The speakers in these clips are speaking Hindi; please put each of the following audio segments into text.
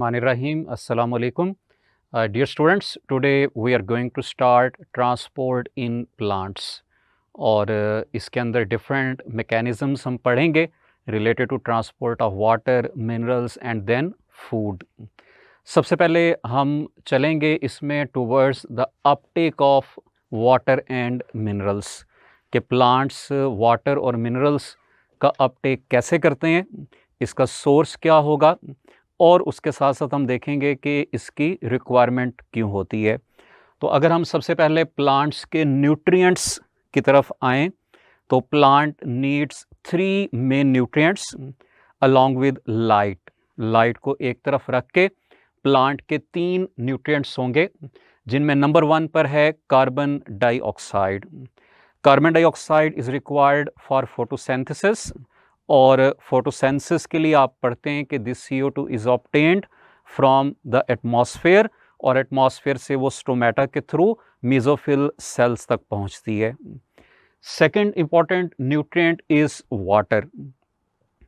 Rahim. Assalamu alaikum. Dear students, today we are going to start transport in plants और इसके अंदर डिफरेंट मैकेनिज़म्स हम पढ़ेंगे related to transport of water, minerals and then food. सबसे पहले हम चलेंगे इसमें towards the uptake of water and minerals के प्लांट्स वाटर और मिनरल्स का अपटेक कैसे करते हैं, इसका सोर्स क्या होगा और उसके साथ साथ हम देखेंगे कि इसकी रिक्वायरमेंट क्यों होती है। तो अगर हम सबसे पहले प्लांट्स के न्यूट्रिएंट्स की तरफ आएँ तो plant needs 3 main nutrients along with light. Light को एक तरफ रख के प्लांट के 3 न्यूट्रिएंट्स होंगे जिनमें नंबर 1 पर है carbon dioxide. Carbon dioxide is required for photosynthesis और फोटोसिंथेसिस के लिए आप पढ़ते हैं कि this CO2 is obtained from the atmosphere और एटमॉस्फेयर से वो स्टोमेटा के थ्रू मेसोफिल सेल्स तक पहुंचती है। Second important nutrient is water.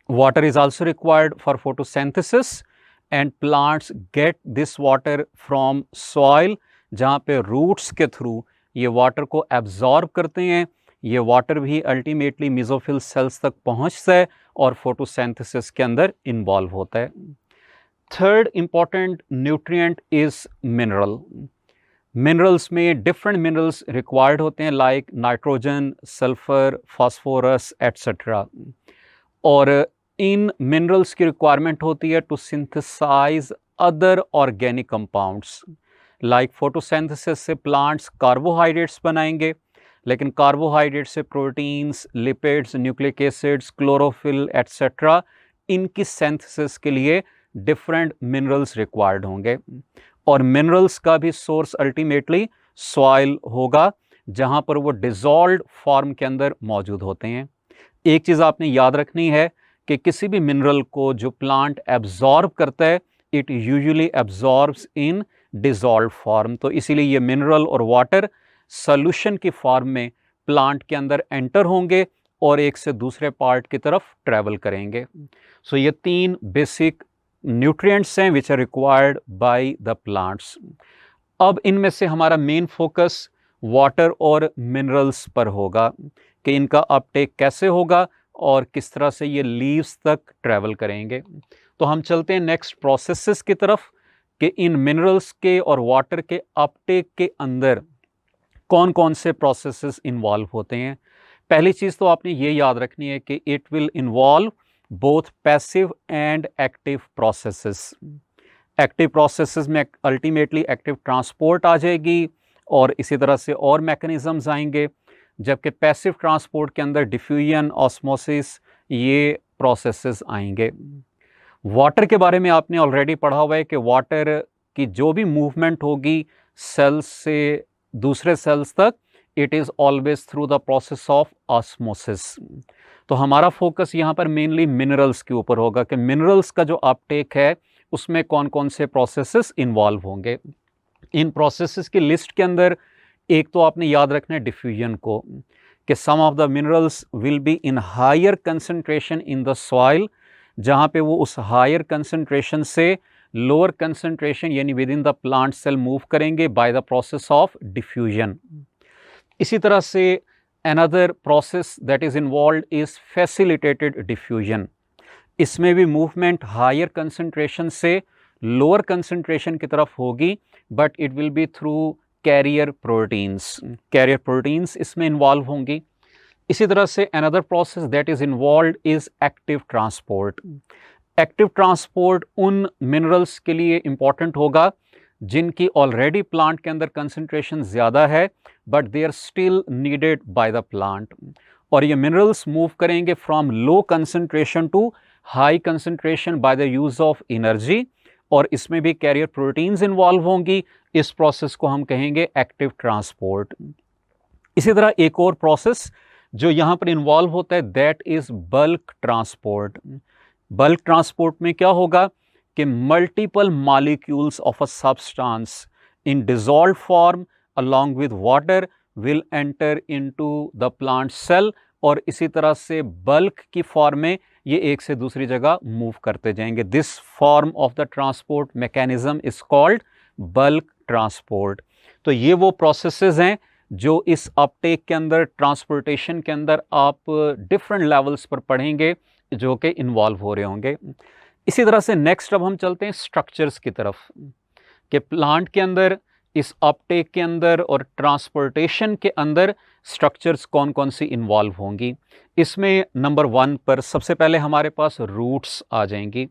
Water is also required for photosynthesis and plants get this water from soil, जहाँ पे रूट्स के थ्रू ये वाटर को एब्जॉर्ब करते हैं। ये वाटर भी अल्टीमेटली मेसोफिल सेल्स तक पहुंचता है और फोटोसिंथेसिस के अंदर इन्वॉल्व होता है। Third important nutrient is mineral. Minerals में डिफरेंट मिनरल्स रिक्वायर्ड होते हैं like nitrogen, sulphur, phosphorus etcetera. और इन मिनरल्स की रिक्वायरमेंट होती है to synthesise other organic compounds. Like photosynthesis से प्लांट्स कार्बोहाइड्रेट्स बनाएंगे, लेकिन कार्बोहाइड्रेट से proteins, lipids, nucleic acids, chlorophyll etcetera, इनकी सिंथेसिस के लिए डिफरेंट मिनरल्स रिक्वायर्ड होंगे। और मिनरल्स का भी सोर्स अल्टीमेटली सॉइल होगा, जहाँ पर वो डिज़ोल्व्ड फॉर्म के अंदर मौजूद होते हैं। एक चीज़ आपने याद रखनी है कि किसी भी मिनरल को जो प्लांट एब्जॉर्ब करता है, it usually absorbs in dissolved form. तो इसीलिए ये मिनरल और वाटर सॉल्यूशन की फॉर्म में प्लांट के अंदर एंटर होंगे और एक से दूसरे पार्ट की तरफ ट्रैवल करेंगे। सो ये 3 बेसिक न्यूट्रिएंट्स हैं which are required by the plants. अब इनमें से हमारा मेन फोकस वाटर और मिनरल्स पर होगा कि इनका अपटेक कैसे होगा और किस तरह से ये लीव्स तक ट्रैवल करेंगे। तो हम चलते हैं नेक्स्ट प्रोसेसेस की तरफ कि इन मिनरल्स के और वाटर के अपटेक के अंदर कौन कौन से प्रोसेसेस इन्वॉल्व होते हैं। पहली चीज़ तो आपने ये याद रखनी है कि it will involve both passive and active processes. Active processes में अल्टीमेटली एक्टिव ट्रांसपोर्ट आ जाएगी और इसी तरह से और मैकेनिज़म्स आएंगे, जबकि पैसिव ट्रांसपोर्ट के अंदर डिफ्यूजन, ऑस्मोसिस, ये प्रोसेसेस आएंगे। वाटर के बारे में आपने ऑलरेडी पढ़ा हुआ है कि वाटर की जो भी मूवमेंट होगी सेल्स से दूसरे सेल्स तक, it is always through the process of osmosis. तो हमारा फोकस यहाँ पर मेनली मिनरल्स के ऊपर होगा कि मिनरल्स का जो अपटेक है उसमें कौन कौन से प्रोसेसेस इन्वॉल्व होंगे। इन प्रोसेसेस की लिस्ट के अंदर एक तो आपने याद रखना है डिफ्यूजन को, कि some of the minerals will be in higher concentration in the soil, जहाँ पे वो उस हायर कंसंट्रेशन से लोअर कंसंट्रेशन यानी within the plant cell move करेंगे by the process of diffusion. इसी तरह से another process that is involve is facilitated diffusion. इसमें भी मूवमेंट हायर कंसंट्रेशन से लोअर कंसंट्रेशन की तरफ होगी, but it will be through carrier proteins. Carrier proteins इसमें इन्वॉल्व होंगी। इसी तरह से another process that is involve is active transport. Active transport उन मिनरल्स के लिए इम्पॉर्टेंट होगा जिनकी ऑलरेडी प्लांट के अंदर कंसंट्रेशन ज़्यादा है, but they are still needed by the plant. और ये मिनरल्स मूव करेंगे from low concentration to high concentration by the use of energy, और इसमें भी कैरियर प्रोटीन्स इन्वॉल्व होंगी। इस प्रोसेस को हम कहेंगे एक्टिव ट्रांसपोर्ट। इसी तरह एक और प्रोसेस जो यहाँ पर इन्वॉल्व होता है that is bulk transport. Bulk transport में क्या होगा कि multiple molecules of a substance in dissolved form along with water will enter into the plant cell, और इसी तरह से बल्क की फॉर्म में ये एक से दूसरी जगह मूव करते जाएंगे। This form of the transport mechanism is called bulk transport. तो ये वो प्रोसेसेस हैं जो इस अपटेक के अंदर, ट्रांसपोर्टेशन के अंदर आप डिफरेंट लेवल्स पर पढ़ेंगे जो कि इन्वॉल्व हो रहे होंगे। इसी तरह से नेक्स्ट अब हम चलते हैं स्ट्रक्चर्स की तरफ कि प्लांट के अंदर, इस अपटेक के अंदर और ट्रांसपोर्टेशन के अंदर स्ट्रक्चर्स कौन कौन सी इन्वॉल्व होंगी। इसमें नंबर 1 पर सबसे पहले हमारे पास रूट्स आ जाएंगी।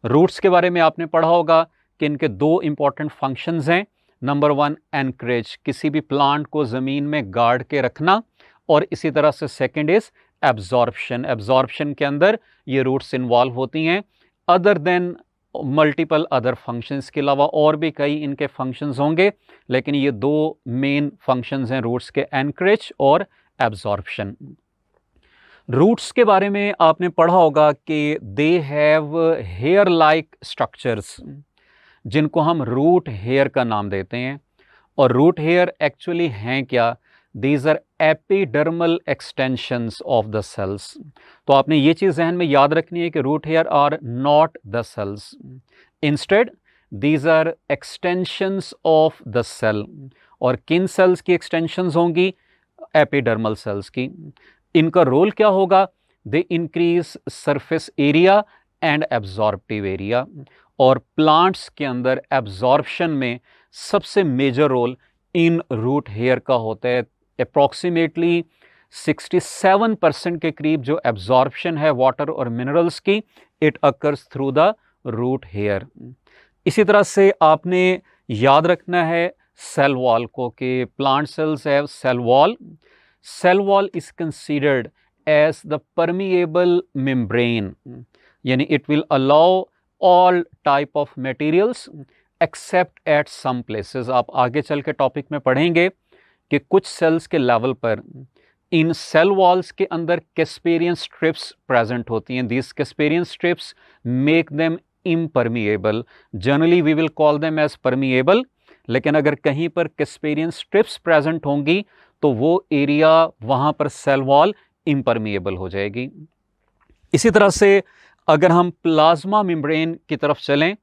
रूट्स के बारे में आपने पढ़ा होगा कि इनके 2 इंपॉर्टेंट फंक्शंस हैं। नंबर 1 एनकरेज, किसी भी प्लांट को ज़मीन में गाड़ के रखना, और इसी तरह से सेकेंड इज एब्जॉर्प्शन। एब्जॉर्प्शन के अंदर ये रूट्स इन्वॉल्व होती हैं। Other than multiple other functions के अलावा और भी कई इनके फंक्शंस होंगे, लेकिन ये 2 मेन फंक्शंस हैं रूट्स के, एनकरेज और एब्जॉर्प्शन। रूट्स के बारे में आपने पढ़ा होगा कि they have hair like structures, जिनको हम रूट हेयर का नाम देते हैं। और रूट हेयर एक्चुअली हैं क्या? These are epidermal extensions of the cells. तो आपने ये चीज़ जहन में याद रखनी है कि root hair are not the cells, instead these are extensions of the cell. और किन सेल्स की एक्सटेंशंस होंगी? एपिडर्मल सेल्स की। इनका रोल क्या होगा? They increase surface area and absorptive area. और प्लांट्स के अंदर एब्जॉर्प्शन में सबसे major role in root hair का होता है। अप्रॉक्सीमेटली 67% के करीब जो एब्जॉर्प्शन है वाटर और मिनरल्स की, it occurs through the root hair. इसी तरह से आपने याद रखना है सेल वॉल को, कि plant cells have cell wall. Cell wall is considered as the permeable membrane, यानी it will allow all type of materials except at some places. आप आगे चल के टॉपिक में पढ़ेंगे कि कुछ सेल्स के लेवल पर इन सेल वॉल्स के अंदर कैस्पेरियन स्ट्रिप्स प्रेजेंट होती हैं। These Casparian strips make them impermeable. Generally we will call them as permeable, लेकिन अगर कहीं पर कैस्पेरियन स्ट्रिप्स प्रेजेंट होंगी तो वो एरिया, वहाँ पर सेल वॉल इम्परमिएबल हो जाएगी। इसी तरह से अगर हम प्लाज्मा मेम्ब्रेन की तरफ चलें,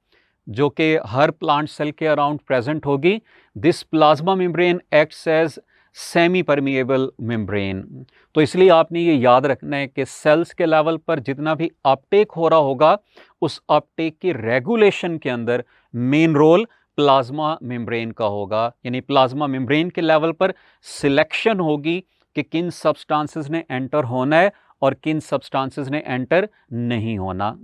जो कि हर प्लांट सेल के अराउंड प्रेजेंट होगी, this plasma membrane acts as semi permeable membrane. तो इसलिए आपने ये याद रखना है कि सेल्स के लेवल पर जितना भी अपटेक हो रहा होगा, उस अपटेक की रेगुलेशन के अंदर मेन रोल प्लाज्मा मेम्ब्रेन का होगा। यानी प्लाज्मा मेम्ब्रेन के लेवल पर सिलेक्शन होगी कि किन सब्सटेंसेस ने एंटर होना है और किन सब्सटेंसेस ने एंटर नहीं होना।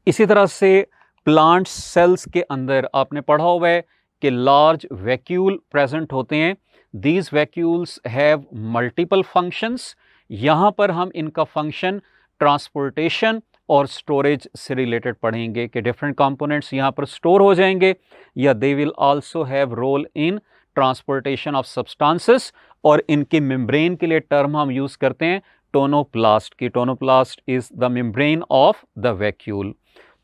इसी तरह से प्लांट सेल्स के अंदर आपने पढ़ा हुआ है कि लार्ज वैक्यूल प्रेजेंट होते हैं। These vacuoles have multiple functions. यहाँ पर हम इनका फंक्शन ट्रांसपोर्टेशन और स्टोरेज से रिलेटेड पढ़ेंगे कि डिफरेंट कंपोनेंट्स यहाँ पर स्टोर हो जाएंगे, या they will also have role in transportation of substances. और इनके मेम्ब्रेन के लिए टर्म हम यूज़ करते हैं टोनोप्लास्ट की। Tonoplast is the membrane of the vacuole.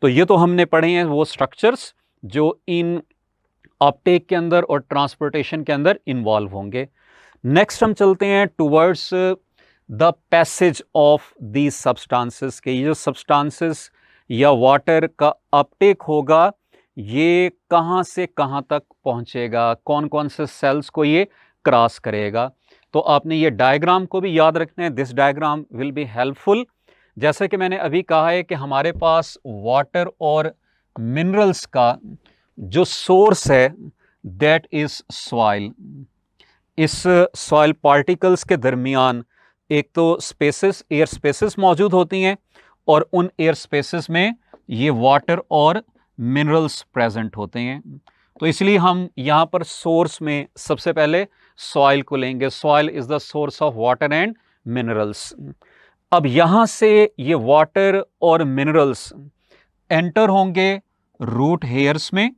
तो ये तो हमने पढ़े हैं वो स्ट्रक्चर्स जो इन अपटेक के अंदर और ट्रांसपोर्टेशन के अंदर इन्वॉल्व होंगे। नेक्स्ट हम चलते हैं towards the passage of these substances के। ये जो सब्सटेंसेस या वाटर का अपटेक होगा, ये कहाँ से कहाँ तक पहुँचेगा, कौन कौन से सेल्स को ये क्रॉस करेगा। तो आपने ये डायग्राम को भी याद रखना है। This diagram will be helpful. जैसे कि मैंने अभी कहा है कि हमारे पास वाटर और मिनरल्स का जो सोर्स है दैट इज सॉइल। इस सॉइल पार्टिकल्स के दरमियान एक तो स्पेसेस, एयर स्पेसेस मौजूद होती हैं, और उन एयर स्पेसेस में ये वाटर और मिनरल्स प्रेजेंट होते हैं। तो इसलिए हम यहाँ पर सोर्स में सबसे पहले सॉइल को लेंगे। Soil is the source of water and minerals. अब यहाँ से ये वाटर और मिनरल्स एंटर होंगे रूट हेयर्स में,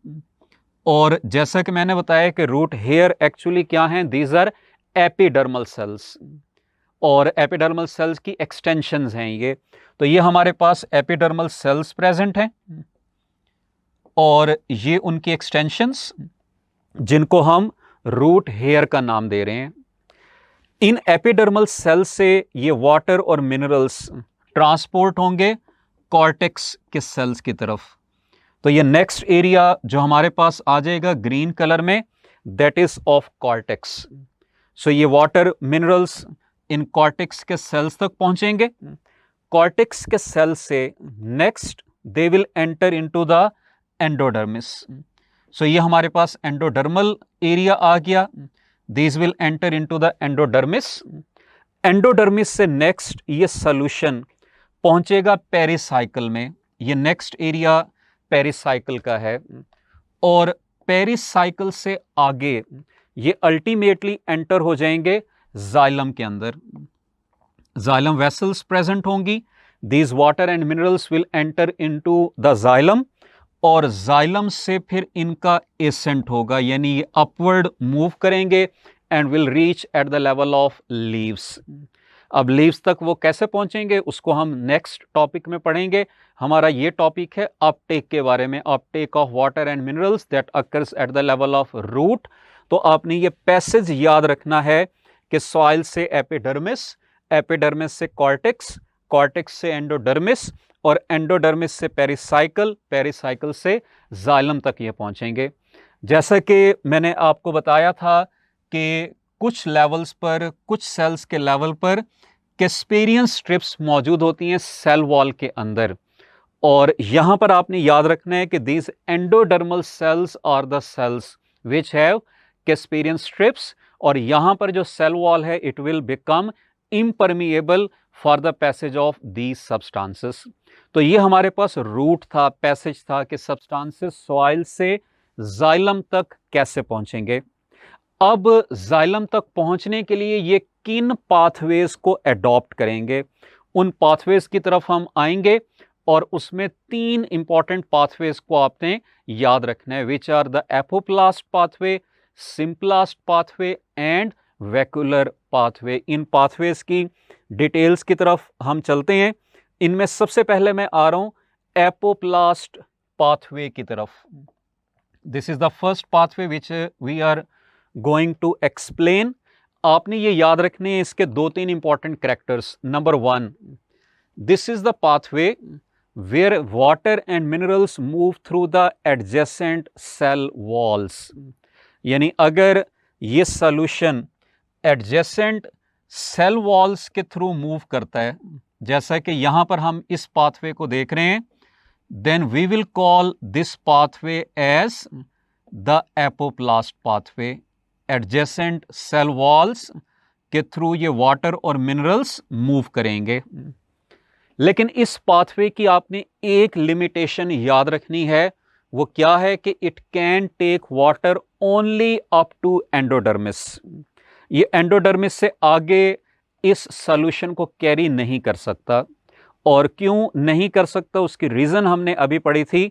और जैसा कि मैंने बताया कि रूट हेयर एक्चुअली क्या हैं, दीज आर एपिडर्मल सेल्स, और एपिडर्मल सेल्स की एक्सटेंशंस हैं ये। तो ये हमारे पास एपिडर्मल सेल्स प्रेजेंट हैं, और ये उनकी एक्सटेंशंस जिनको हम रूट हेयर का नाम दे रहे हैं। इन एपिडर्मल सेल्स से ये वाटर और मिनरल्स ट्रांसपोर्ट होंगे कॉर्टेक्स के सेल्स की तरफ। तो ये नेक्स्ट एरिया जो हमारे पास आ जाएगा ग्रीन कलर में, that is of cortex. So ये वाटर मिनरल्स इन कॉर्टेक्स के सेल्स तक पहुंचेंगे। कॉर्टेक्स के सेल से next they will enter into the endodermis. So ये हमारे पास एंडोडर्मल एरिया आ गया। These will enter into the endodermis. Endodermis से नेक्स्ट ये सॉल्यूशन पहुंचेगा पेरिसाइकल में। ये नेक्स्ट एरिया पेरिसाइकल का है। और पेरिसाइकल से आगे ये अल्टीमेटली एंटर हो जाएंगे जाइलम के अंदर। जाइलम वेसल्स प्रेजेंट होंगी। These water and minerals will enter into the xylem और जाइलम से फिर इनका एसेंट होगा, यानी ये अपवर्ड मूव करेंगे and will reach at the level of leaves. अब लीव्स तक वो कैसे पहुंचेंगे उसको हम नेक्स्ट टॉपिक में पढ़ेंगे। हमारा ये टॉपिक है अपटेक के बारे में, uptake of water and minerals that occurs at the level of root. तो आपने ये पैसेज याद रखना है कि सॉइल से एपिडर्मिस, एपिडर्मिस से कॉर्टेक्स, कॉर्टेक्स से एंडोडर्मिस और एंडोडर्मिस से पेरिसाइकल, पेरिसाइकल से जाइलम तक ये पहुंचेंगे। जैसा कि मैंने आपको बताया था कि कुछ लेवल्स पर, कुछ सेल्स के लेवल पर कैस्पेरियन स्ट्रिप्स मौजूद होती हैं सेल वॉल के अंदर। और यहां पर आपने याद रखना है कि these endodermal cells are the cells which have Casparian strips. और यहां पर जो सेल वॉल है it will become impermeable for the passage of these substances. तो ये हमारे पास रूट था, पैसेज था कि सब्सटेंसेस सॉइल से जाइलम तक कैसे पहुंचेंगे। अब जाइलम तक पहुंचने के लिए ये किन पाथवेज को एडॉप्ट करेंगे, उन पाथवेज की तरफ हम आएंगे। और उसमें 3 इंपॉर्टेंट पाथवेज को आपने याद रखना है, which are the apoplast pathway, symplast pathway and vacuolar pathway. इन पाथवेज की डिटेल्स की तरफ हम चलते हैं। इनमें सबसे पहले मैं आ रहा हूं एपोप्लास्ट पाथवे की तरफ। This is the first pathway which we are going to explain. आपने ये याद रखने हैं इसके 2-3 important characters. Number 1, this is the pathway where water and minerals move through the adjacent cell walls. यानी अगर ये सॉल्यूशन एडजेसेंट सेल वॉल्स के थ्रू मूव करता है, जैसा कि यहां पर हम इस पाथवे को देख रहे हैं, then we will call this pathway as the apoplast pathway. Adjacent cell walls के थ्रू ये वाटर और मिनरल्स मूव करेंगे। लेकिन इस पाथवे की आपने एक लिमिटेशन याद रखनी है, वो क्या है कि it can take water only up to endodermis. ये एंडोडर्मिस से आगे इस सॉल्यूशन को कैरी नहीं कर सकता। और क्यों नहीं कर सकता उसकी रीजन हमने अभी पढ़ी थी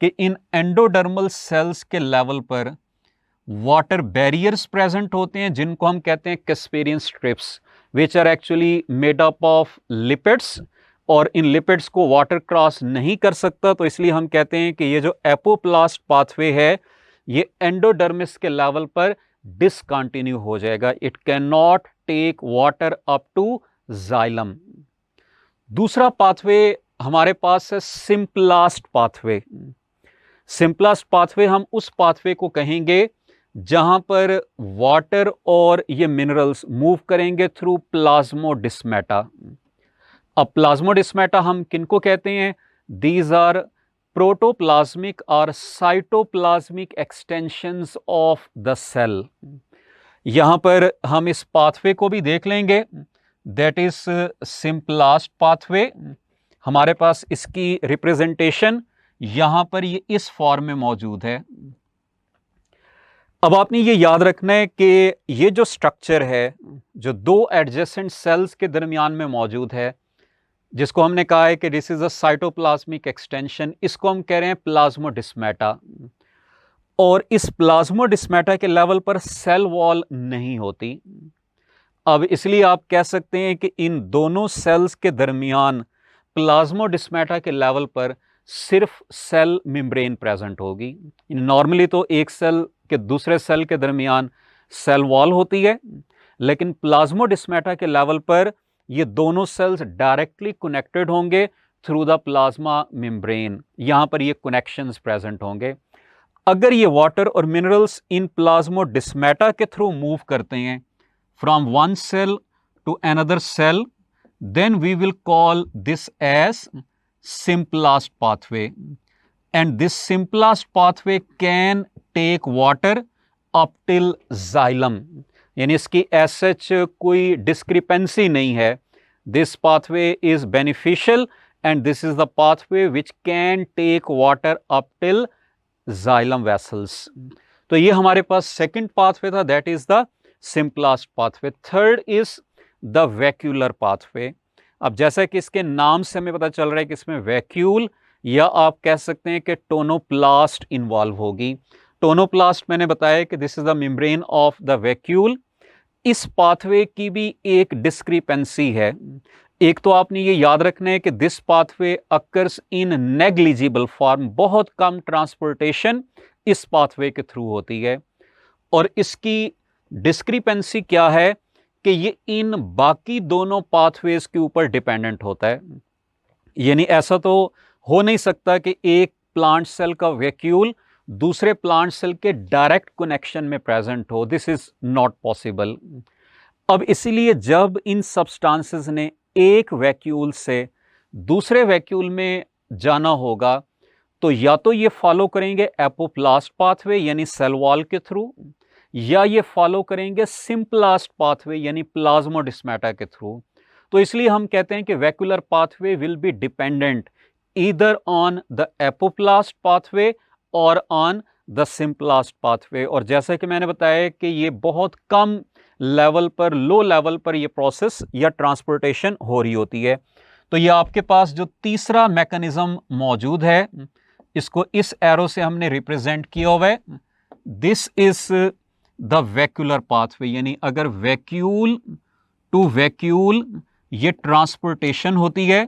कि इन एंडोडर्मल सेल्स के लेवल पर वाटर बैरियर्स प्रेजेंट होते हैं जिनको हम कहते हैं Casparian strips, which are actually made up of lipids. और इन लिपिड्स को वाटर क्रॉस नहीं कर सकता, तो इसलिए हम कहते हैं कि ये जो एपोप्लास्ट पाथवे है ये एंडोडर्मिस के लेवल पर डिसकंटिन्यू हो जाएगा। It can not take water up to xylem. दूसरा पाथवे हमारे पास है सिंप्लास्ट पाथवे। सिंप्लास्ट पाथवे हम उस पाथवे को कहेंगे जहां पर वाटर और ये मिनरल्स मूव करेंगे थ्रू प्लाज्मोडिस्मेटा। अब प्लाज्मोडिस्मेटा हम किनको कहते हैं? दीज आर प्रोटोप्लाज्मिक और cytoplasmic extensions of the cell. यहां पर हम इस पाथवे को भी देख लेंगे, दैट इज सिंप्लास्ट पाथवे। हमारे पास इसकी रिप्रेजेंटेशन यहां पर ये इस फॉर्म में मौजूद है। अब आपने ये याद रखना है कि ये जो स्ट्रक्चर है जो दो एडजेसेंट सेल्स के दरमियान में मौजूद है, जिसको हमने कहा है कि this is a cytoplasmic extension, इसको हम कह रहे हैं प्लाज्मोडिस्मेटा। और इस प्लाज्मोडिस्मेटा के लेवल पर सेल वॉल नहीं होती। अब इसलिए आप कह सकते हैं कि इन दोनों सेल्स के दरमियान प्लाज्मोडिस्मेटा के लेवल पर सिर्फ सेल मेम्ब्रेन प्रेजेंट होगी। नॉर्मली तो एक सेल के दूसरे सेल के दरमियान सेल वॉल होती है, लेकिन प्लाज्मोडिस्मेटा के लेवल पर ये दोनों सेल्स डायरेक्टली कनेक्टेड होंगे थ्रू द प्लाज्मा मेम्ब्रेन, यहाँ पर ये कनेक्शंस प्रेजेंट होंगे। अगर ये वाटर और मिनरल्स इन प्लाज्मोडिस्मेटा के थ्रू मूव करते हैं from one cell to another cell, then we will call this as simplest pathway, and this simplest pathway can take water up till xylem, यानी इसकी as such कोई discrepancy नहीं है। This pathway is beneficial and this is the pathway which can take water up till xylem vessels। तो ये हमारे पास second pathway था, that is the simplest pathway। Third is the vacuolar pathway. अब जैसा कि इसके नाम से हमें पता चल रहा है कि इसमें वैक्यूल या आप कह सकते हैं कि टोनोप्लास्ट इन्वॉल्व होगी। टोनोप्लास्ट मैंने बताया कि this is the membrane of the vacuole. इस पाथवे की भी एक डिस्क्रिपेंसी है। एक तो आपने ये याद रखना है कि this pathway occurs in negligible form, बहुत कम ट्रांसपोर्टेशन इस पाथवे के थ्रू होती है। और इसकी डिस्क्रिपेंसी क्या है कि ये इन बाकी दोनों पाथवेज के ऊपर डिपेंडेंट होता है। यानी ऐसा तो हो नहीं सकता कि एक प्लांट सेल का वैक्यूल दूसरे प्लांट सेल के डायरेक्ट कनेक्शन में प्रेजेंट हो, दिस इज नॉट पॉसिबल। अब इसीलिए जब इन सब्सटेंसेस ने एक वैक्यूल से दूसरे वैक्यूल में जाना होगा तो या तो ये फॉलो करेंगे एपोप्लास्ट पाथवे यानी सेल वॉल के थ्रू, या ये फॉलो करेंगे सिंपलास्ट पाथवे यानी प्लाज्मोडिस्मेटा के थ्रू। तो इसलिए हम कहते हैं कि vacuolar pathway will be dependent either on the apoplast pathway और ऑन द सिंपलास्ट पाथवे। और जैसा कि मैंने बताया कि ये बहुत कम लेवल पर, लो लेवल पर ये प्रोसेस या ट्रांसपोर्टेशन हो रही होती है। तो ये आपके पास जो तीसरा मैकेनिज्म मौजूद है, इसको इस एरो से हमने रिप्रेजेंट किया हुआ है। This is the vacuolar pathway, यानी अगर वैक्यूल टू वैक्यूल ये ट्रांसपोर्टेशन होती है,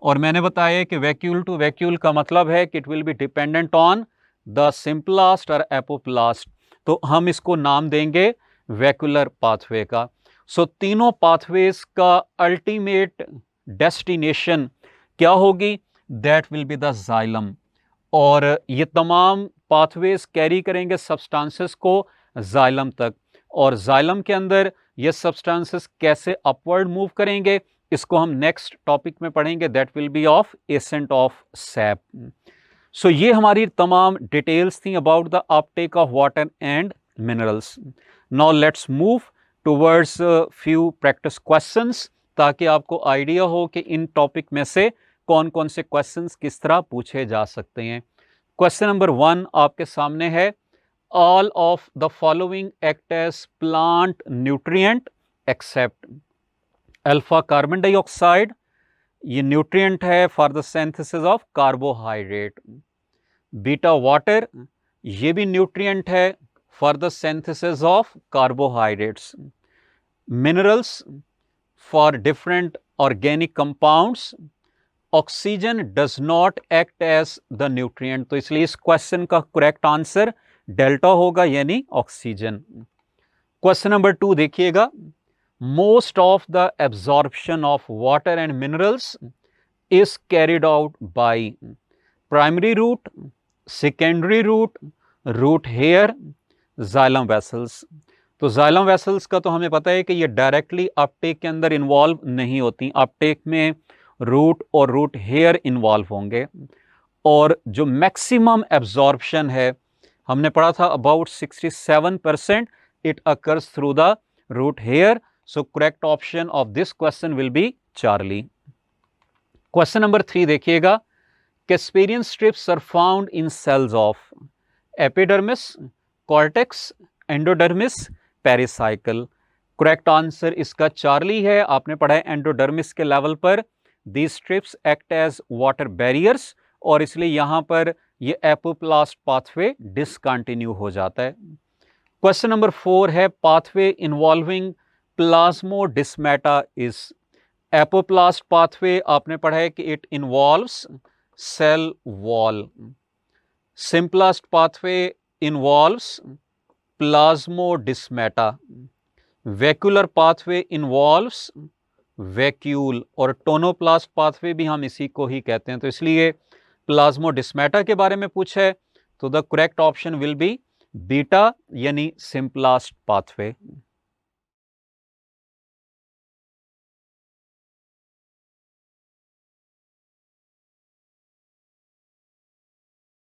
और मैंने बताया कि वैक्यूल टू वैक्यूल का मतलब है कि it will be dependent on the symplast और एपोप्लास्ट, तो हम इसको नाम देंगे वैक्यूलर पाथवे का। सो तीनों पाथवेज का अल्टीमेट डेस्टिनेशन क्या होगी? That will be the xylem. और ये तमाम पाथवेज कैरी करेंगे सब्सटेंसेस को जाइलम तक, और जाइलम के अंदर ये सब्सटेंसेस कैसे अपवर्ड मूव करेंगे इसको हम नेक्स्ट टॉपिक में पढ़ेंगे, that will be of ascent of sap. So ये हमारी तमाम डिटेल्स थी about the uptake of water and minerals. Now let's move towards few practice questions, ताकि आपको आइडिया हो कि इन टॉपिक में से कौन कौन से क्वेश्चंस किस तरह पूछे जा सकते हैं। क्वेश्चन नंबर 1 आपके सामने है, all of the following act as plant nutrient except alpha carbon dioxide, ये न्यूट्रिएंट है for the synthesis of carbohydrate. Beta water, ये भी न्यूट्रिएंट है for the synthesis of carbohydrates. Minerals for different organic compounds. Oxygen does not act as the nutrient, तो इसलिए इस क्वेश्चन का करेक्ट आंसर डेल्टा होगा यानी ऑक्सीजन। क्वेश्चन नंबर 2 देखिएगा, most of the absorption of water and minerals is carried out by primary root, secondary root, root hair, xylem vessels. तो जाइलम वेसल्स का तो हमें पता है कि ये डायरेक्टली अपटेक के अंदर इन्वॉल्व नहीं होती, अपटेक में रूट और रूट हेयर इन्वॉल्व होंगे। और जो मैक्सिमम एब्जॉर्प्शन है हमने पढ़ा था about 67%, it occurs through the root hair. So correct option of this question will be Charlie. Question number 3 देखिएगा, Casparian strips are found in cells of epidermis, cortex, endodermis, pericycle. Correct answer इसका चार्ली है। आपने पढ़ा है एंडोडर्मिस के लेवल पर these strips act as water barriers, और इसलिए यहां पर ये एपोप्लास्ट पाथवे डिसकंटिन्यू हो जाता है। क्वेश्चन नंबर 4 है, pathway involving plasmodesmata is. Apoplast pathway आपने पढ़ा है कि it involves cell wall. Symplast pathway involves plasmodesmata. Vacuolar pathway involves vacuole, और टोनोप्लास्ट पाथवे भी हम इसी को ही कहते हैं। तो इसलिए प्लाज्मोडिस्माटा के बारे में पूछा है तो the correct option will be beta यानी सिंपलास्ट पाथवे।